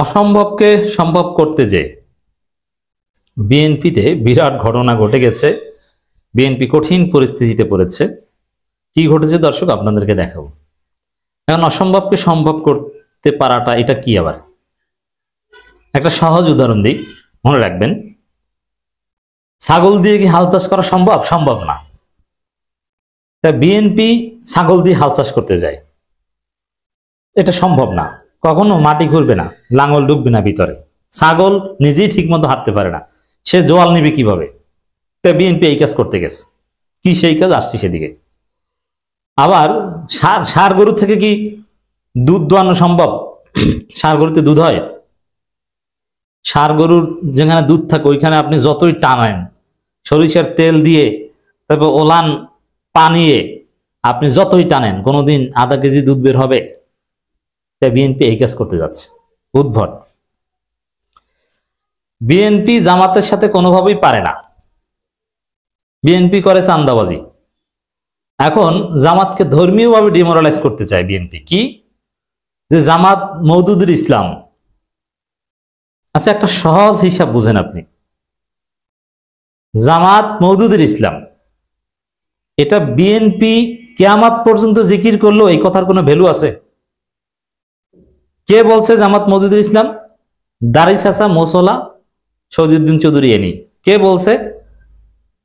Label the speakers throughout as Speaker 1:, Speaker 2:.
Speaker 1: অসম্ভবকে সম্ভব করতে যে বিএনপিতে বিরাট ঘটনা ঘটে গেছে। বিএনপি কঠিন পরিস্থিতিতে পড়েছে। কি ঘটেছে দর্শক আপনাদেরকে দেখাবো। এখন অসম্ভবকে সম্ভব করতে পারাটা এটা কি? আবার একটা সহজ উদাহরণ দিই, মনে রাখবেন। ছাগল দিয়ে কি হাল চাষ করা সম্ভব? সম্ভব না। তাই বিএনপি ছাগল দিয়ে হাল চাষ করতে যায়, এটা সম্ভব না। কখনো মাটি খুঁড়বে না, লাঙল ঢুকবে না ভিতরে। ছাগল নিজেই ঠিক মতো হাঁটতে পারে না, সে জোয়াল নিবে কিভাবে? তাই বিএনপি এই কাজ করতে গেছে। কি সেই কাজ? আসছি সেদিকে। আবার ষাঁড় গরু থেকে কি দুধ দোয়ানো সম্ভব? ষাঁড় গরুতে দুধ হয়? ষাঁড় গরুর যেখানে দুধ থাকে ওইখানে আপনি যতই টানেন, সরিষার তেল দিয়ে তারপর ওলান পানিয়ে আপনি যতই টানেন, কোনোদিন আধা কেজি দুধ বের হবে? তাই বিএনপি এই কাজ করতে যাচ্ছে। উদ্ভট। বিএনপি জামাতের সাথে কোনোভাবেই পারে না। বিএনপি করে চান্দাবাজি। এখন জামাতকে ধর্মীয়ভাবে ডিমোরালাইজ করতে চায় বিএনপি। কি? যে জামাত মওদুদুল ইসলাম। আচ্ছা, একটা সহজ হিসাব বুঝেন আপনি। জামাত মওদুদুল ইসলাম, এটা বিএনপি কিয়ামত পর্যন্ত জিকির করলো, এই কথার কোনো ভ্যালু আছে? কে বলছে জামাত মওদুদুল ইসলাম? দাড়ি চাচা মোসলা শহীদুদ্দিন চৌধুরী এনি। কে বলছে?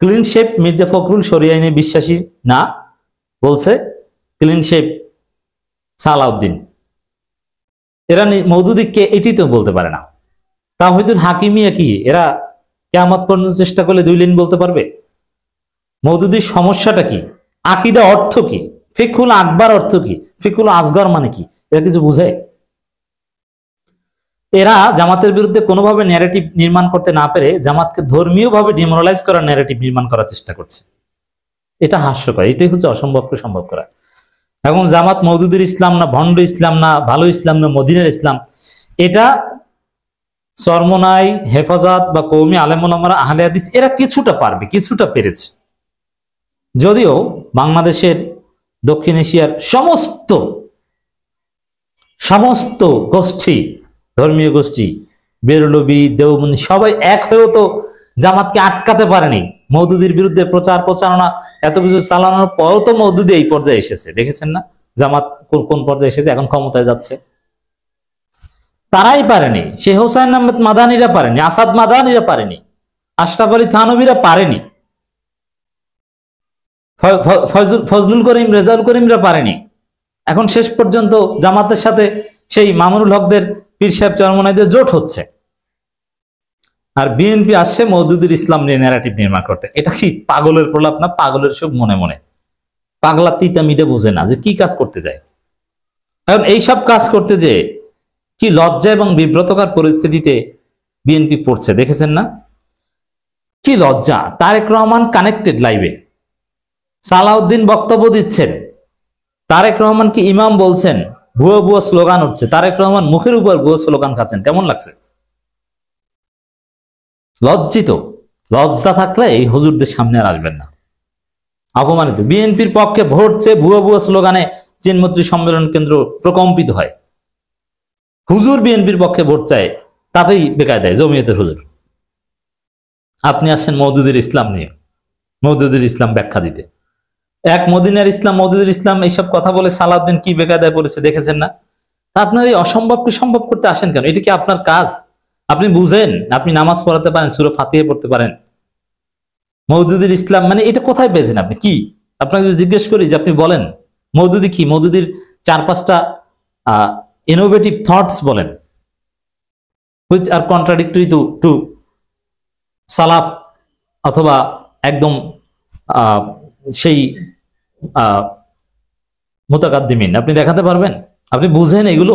Speaker 1: ক্লিন শেপ মির্জা ফখরুল শরিয়া আইনে বিশ্বাসী না, বলছে ক্লিন শেপ সালাউদ্দিন। এরা মওদুদিকে এটি তো বলতে পারে না। তাওহীদুল হাকিমিয়া কি এরা কিয়ামত পর্যন্ত চেষ্টা করলে 2 লাইন বলতে পারবে? মওদুদির সমস্যাটা কি? আকীদা অর্থ কি? ফিকহুল আকবার অর্থ কি? ফিকহুল আসগর মানে কি? এরা কিছু বুঝে? এরা জামাতের বিরুদ্ধে কোনোভাবে ন্যারেটিভ নির্মাণ করতে না পেরে জামাতকে ধর্মীয়ভাবে ডিমোরালাইজ করার ন্যারেটিভ নির্মাণ করার চেষ্টা করছে। এটা হাস্যকর। এটাই হচ্ছে অসম্ভবকে সম্ভব করা। এখন জামাত মওদুদুল ইসলাম না, ভণ্ড ইসলাম না, ভালো ইসলাম না, মদিনার ইসলাম, এটা চরমনাই, হেফাজত বা কওমি আলেম ওলামারা, আহলে হাদিস এরা কিছুটা পারবে, কিছুটা পেরেছে। যদিও বাংলাদেশের, দক্ষিণ এশিয়ার সমস্ত গোষ্ঠী, ধর্মীয় গোষ্ঠী, বেরলবি, দেওবন্দি সবাই এক হয়েও তো জামাতকে আটকাতে পারেনি। মওদুদির বিরুদ্ধে প্রচারণা এত কিছু চালানোর পরও তো মওদুদি এই পর্যায়ে এসেছে। দেখেছেন না জামাত কোন পর্যায়ে এসেছে? এখন ক্ষমতায় যাচ্ছে। তারাই পারেনি। শেখ হোসাইন আহমেদ মাদানিরা পারেনি, আসাদ মাদানিরা পারেনি, আশরাফ আলী থানভীরা পারেনি, ফজলুল করিম, রেজাউল করিমরা পারেনি। এখন শেষ পর্যন্ত জামাতের সাথে সেই মামুনুল হকদের, পীর সাহেব চরমনাইদের জোট হচ্ছে। আর বিএনপি আসছে মওদুদুল ইসলাম নিয়ে ন্যারেটিভ নির্মাণ করতে। এটা কি পাগলের প্রলাপ না? পাগলের সুখ মনে মনে। পাগলা তিতা মিটে বোঝে না যে কি কাজ করতে যায়। এখন এইসব কাজ করতে যে কি লজ্জা এবং বিব্রতকর পরিস্থিতিতে বিএনপি পড়ছে, দেখেছেন না? কি লজ্জা। তারেক রহমান কানেক্টেড লাইভে, সালাউদ্দিন বক্তব্য দিচ্ছেন, তারেক রহমান কি ইমাম বলছেন, ভুয়া ভুয়া স্লোগান উঠছে, তারেক রহমান মুখের উপর ভুয়া স্লোগান খাচ্ছেন। কেমন লাগছে? লজ্জিত। লজ্জা থাকলে এই হুজুরদের সামনে আর আসবেন না। অপমানিত। বিএনপির পক্ষে ভোট চেয়ে ভুয়া ভুয়া স্লোগানে চিনমন্ত্রী সম্মেলন কেন্দ্র প্রকম্পিত হয়। হুজুর বিএনপির পক্ষে ভোট চায়, তাতেই বেকায়দায় জমিয়তের হুজুর। আপনি আসছেন মওদুদুল ইসলাম নিয়ে, মওদুদুল ইসলাম ব্যাখ্যা দিতে। এক মদিনার ইসলাম, মওদুদুল ইসলাম এইসব কথা বলে সালাউদ্দিন কি বেকায়দায় পড়েছে, দেখেছেন না? আপনার এই অসম্ভবকে সম্ভব করতে আসেন কেন? এটা কি আপনার কাজ? আপনি বুঝেন? আপনি নামাজ পড়াতে পারেন, সূরা ফাতিহা পড়তে পারেন। মওদুদুল ইসলাম মানে এটা কোথায় পেয়েছেন আপনি? কি আপনাকে যদি জিজ্ঞেস করি যে আপনি বলেন মওদুদি কি, মওদুদির 4-5টা ইনোভেটিভ থটস বলেন, হুইচ আর কন্ট্রাডিক্টরি টু সালাফ অথবা একদম সেই মুতাকাদ্দিমিন, আপনি দেখাতে পারবেন? আপনি বুঝেন এগুলো?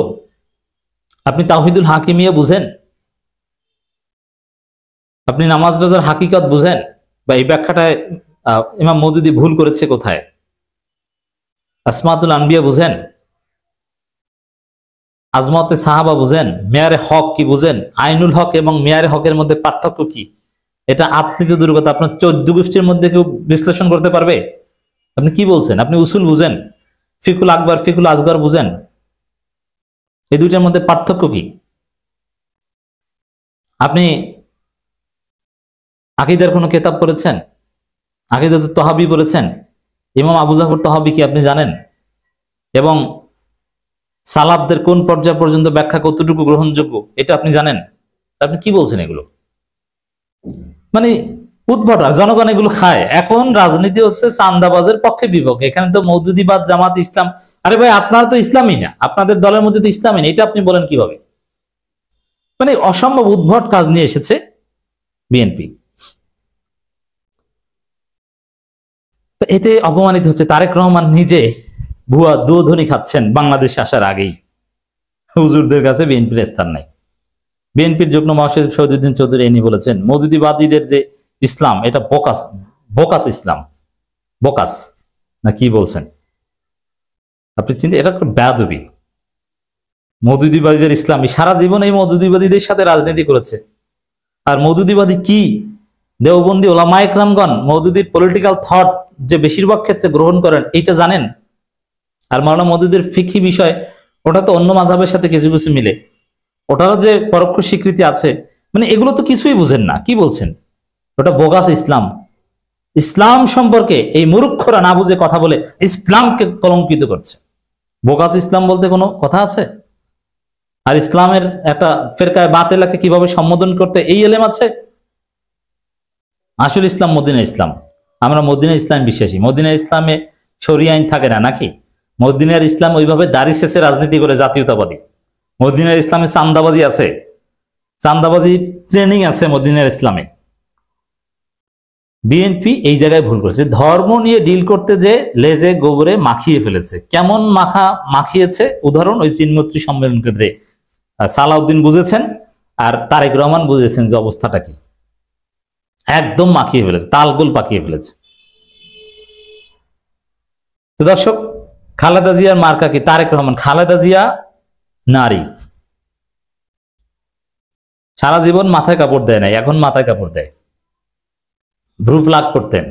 Speaker 1: আপনি তাওহীদুল হাকিমিয়া বুঝেন? আপনি নামাজ রোজার হাকিকত বুঝেন? বা এই ব্যাখ্যাটায় ইমাম মওদুদি ভুল করেছে কোথায়? আসমাতুল আনবিয়া বুঝেন? আজমতে সাহাবা বুঝেন? মেয়ারে হক কি বুঝেন? আইনুল হক এবং মেয়ারে হকের মধ্যে পার্থক্য কি? এটা আপনি তো দূর কথা, আপনার 14 গোষ্ঠীর মধ্যে কেউ বিশ্লেষণ করতে পারবে? আপনি কি বলছেন? আপনি উসুল বুঝেন? ফিকুল আকবর, ফিকুল আসগর বুঝেন? এই দুইটার মধ্যে পার্থক্য কি? আপনি আকীদার কোনো কিতাব পড়েছেন? আকীদাতুত তহাবি পড়েছেন? ইমাম আবু জাফর তহাবি কি আপনি জানেন? এবং সালাফদের কোন পর্যায় পর্যন্ত ব্যাখ্যা কতটুকু গ্রহণযোগ্য এটা আপনি জানেন? আপনি কি বলছেন এগুলো? মানে উদ্ভট। আর জনগণ এগুলো খায়। এখন রাজনীতি হচ্ছে চান্দাবাজের পক্ষে বিপক্ষে। এখানে তো মওদুদিবাদ, জামাত, ইসলাম। আরে ভাই, আপনারা তো ইসলামই না, আপনাদের দলের মধ্যে তো ইসলামই না, এটা আপনি বলেন কিভাবে? মানে অসম্ভব উদ্ভট কাজ নিয়ে এসেছে বিএনপি। তো এতে অপমানিত হচ্ছে তারেক রহমান নিজে। ভুয়া দুধনি খাচ্ছেন বাংলাদেশে আসার আগেই। হুজুরদের কাছে বিএনপির স্থান নাই। বিএনপির যুগ্ম মহাসচিব শহীদুদ্দিন চৌধুরী এনি বলেছেন, মওদুদিবাদীদের যে ইসলাম এটা বোকাস, বোকাস ইসলাম। বোকাস না কি বলছেন আপনি? চিন্তা, এটা বেয়াদবি। মওদুদিবাদীদের ইসলাম, সারা জীবন এই মওদুদিবাদীদের সাথে রাজনীতি করেছে। আর মওদুদিবাদী কি? দেওবন্দি ওলামায়ে কেরামগণ মওদুদির পলিটিক্যাল থট যে বেশিরভাগ ক্ষেত্রে গ্রহণ করেন, এইটা জানেন? আর মাওলানা মওদুদির ফিকহি বিষয়, ওটা তো অন্য মাযহাবের সাথে কিছু কিছু মিলে, ওটারও যে পরোক্ষ স্বীকৃতি আছে। মানে এগুলো তো কিছুই বুঝেন না, কি বলছেন? ওটা বোগাস ইসলাম। ইসলাম সম্পর্কে এই মূর্খরা না বুঝে কথা বলে ইসলামকে কলঙ্কিত করছে। বোগাস ইসলাম বলতে কোনো কথা আছে? আর ইসলামের একটা ফেরকায় বাতিলাকে কিভাবে সম্বোধন করতে এই এলেম আছে? আসল ইসলাম মদিনা ইসলাম। আমরা মদিনা ইসলাম বিশ্বাসী। মদিনা ইসলামে শরিয়া আইন থাকে না নাকি? মদিনার ইসলাম ওইভাবে দাড়ি শেষে রাজনীতি করে জাতীয়তাবাদী। মদিনার ইসলামে চান্দাবাজি আছে, চান্দাবাজি ট্রেনিং আছে মদিনার ইসলামে। বিএনপি এই জায়গায় ভুল করেছে। ধর্ম নিয়ে ডিল করতে যে লেজে গোবরে মাখিয়ে ফেলেছে। কেমন মাখিয়েছে? উদাহরণ, ওই চিনমৈত্রী সম্মেলন কেন্দ্রে সালাউদ্দিন বুঝেছেন আর তারেক রহমান বুঝেছেন যে অবস্থাটা কি। একদম মাখিয়ে ফেলেছে, তালগোল পাকিয়ে ফেলেছে। তো দর্শক, খালেদা জিয়ার মার্কা কি? তারেক রহমান। খালেদা জিয়া নারী, সারা জীবন মাথায় কাপড় দেয় নাই, এখন মাথায় কাপড় দেয়। ভ্রু প্লাক করতেন,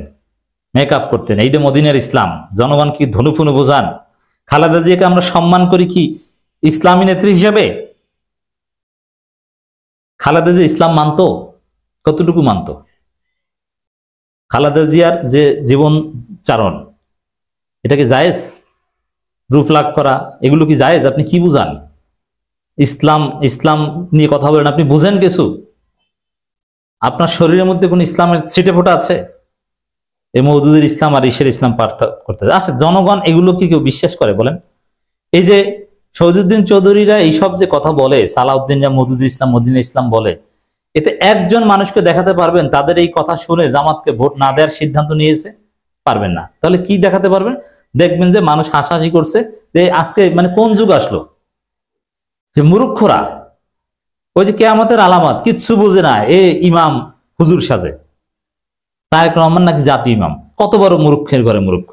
Speaker 1: মেকআপ করতেন। এইটা মদিনার ইসলাম। জনগণ কি ধনুফুনু বোঝান? খালেদা জিয়াকে আমরা সম্মান করি কি ইসলামী নেত্রী হিসেবে? খালেদা জিয়া ইসলাম মানতো? কতটুকু মানতো? খালেদা জিয়ার যে জীবন চারণ, এটা কি জায়েজ? রূপ লাগ করা, এগুলো কি জায়েজ? আপনি কি বুঝান? ইসলাম ইসলাম নিয়ে কথা বলেন, আপনি বুঝেন কিছু? আপনার শরীরের মধ্যে কোন ইসলামের ছিটে ফোটা আছে? এই মওদুদের ইসলাম আর ঈশের ইসলাম পার্থক্য করতে আছে। জনগণ এগুলো কি কেউ বিশ্বাস করে বলেন? এই যে শহীদুদ্দিন চৌধুরীরা এইসব যে কথা বলে, সালাউদ্দিনরা মওদুদ ইসলাম মদিনা ইসলাম বলে, এতে একজন মানুষকে দেখাতে পারবেন তাদের এই কথা শুনে জামাতকে ভোট না দেওয়ার সিদ্ধান্ত নিয়েছে? পারবেন না। তাহলে কি দেখাতে পারবেন? দেখবেন যে মানুষ হাসাহাসি করছে যে আজকে মানে কোন যুগ আসলো, যে মূর্খরা ওই যে কিয়ামতের আলামত কিচ্ছু বুঝে না, এ ইমাম হুজুর সাজে। তারেক রহমান নাকি জাতীয় ইমাম। কত বড় মূর্খের ঘরে মূর্খ।